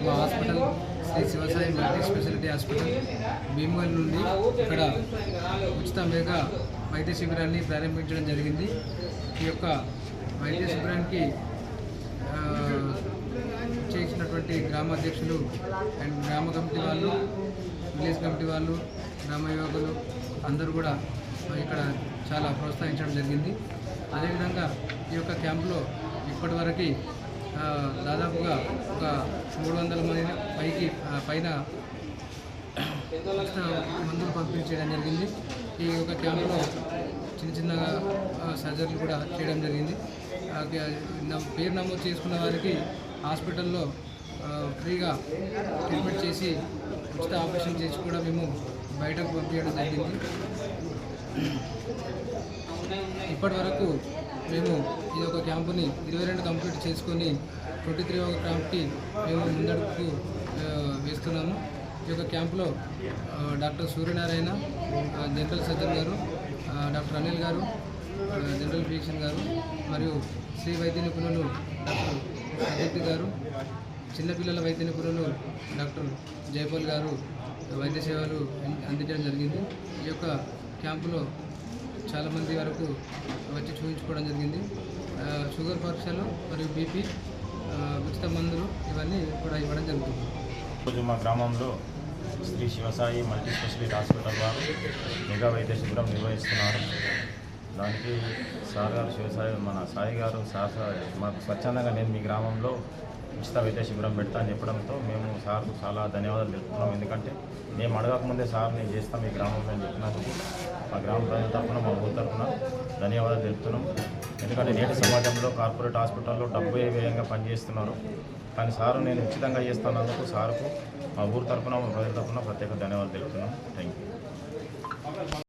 మా hospital Shri Sivasai multi specialty hospital Bhimavaram నుండి ఇక్కడ ఉచిత మెగా వైద్య శిబిరాన్ని ప్రారంభించడం జరిగింది. ఈ యొక్క వైద్య శిబిరానికి చేసినటువంటి గ్రామ అధ్యక్షులు అండ్ గ్రామ కమిటీ వాళ్ళు, విలేజ్ కమిటీ వాళ్ళు, గ్రామ యువకులు అందరూ కూడా ఇక్కడ చాలా ప్రోత్సహించడం జరిగింది. అదేవిధంగా ఈ యొక్క క్యాంపులో ఇప్పటివరకు దాదాపుగా ఒక 300 మంది పైన మందులు పంపిణీ చేయడం జరిగింది. ఈ యొక్క క్యాంపులో చిన్నగా సర్జరీలు కూడా చేయడం జరిగింది. పేరు నమోదు చేసుకున్న వారికి హాస్పిటల్లో ఫ్రీగా ట్రీట్మెంట్ చేసి ఉచిత ఆపరేషన్ చేసి కూడా మేము బయటకు పంపించడం జరిగింది. ఇప్పటి వరకు మేము ఈ యొక్క క్యాంపుని 22 కంప్లీట్ చేసుకొని 23వ క్యాంప్కి మేము ముందడుగు వేస్తున్నాము. ఈ యొక్క క్యాంపులో డాక్టర్ సూర్యనారాయణ జనరల్ సర్జన్ గారు, డాక్టర్ అనిల్ గారు జనరల్ ఫిజిషియన్ గారు, మరియు శ్రీ వైద్య నిపుణులు డాక్టర్ అదితి గారు, చిన్నపిల్లల వైద్య నిపుణులు డాక్టర్ జయపాల్ గారు వైద్య సేవలు అందించడం జరిగింది. ఈ యొక్క క్యాంపులో చాలామంది వరకు వచ్చి చూపించుకోవడం జరిగింది. షుగర్ పరీక్షలు మరియు బీపీ, ఉచిత మందులు ఇవన్నీ కూడా ఇవ్వడం జరుగుతుంది. ఈరోజు మా గ్రామంలో Shri Sivasai multi specialty hospital వారు మెగా వైద్య శిబిరం నిర్వహిస్తున్నారు. దానికి సార్ గారు మన సాయి గారు మాకు స్వచ్ఛందంగా నేను మీ గ్రామంలో ఉచిత వైద్య శిబిరం పెడతా అని చెప్పడంతో మేము సార్కు చాలా ధన్యవాదాలు తెలుపుతున్నాం. ఎందుకంటే మేము అడగకముందే సార్ నేను చేస్తాం మీ గ్రామంలో అని చెప్పినందుకు మా గ్రామ ప్రజల తరఫున, మా ఊరి తరఫున ధన్యవాదాలు తెలుపుతున్నాం. ఎందుకంటే నేటి సమాజంలో కార్పొరేట్ హాస్పిటల్లో డబ్బు వ్యయంగా పనిచేస్తున్నారు. కానీ సారు నేను ఉచితంగా చేస్తున్నందుకు సార్కు మా ఊరి తరఫున, మా ప్రజల తరఫున ప్రత్యేక ధన్యవాదాలు తెలుపుతున్నాం. Thank you.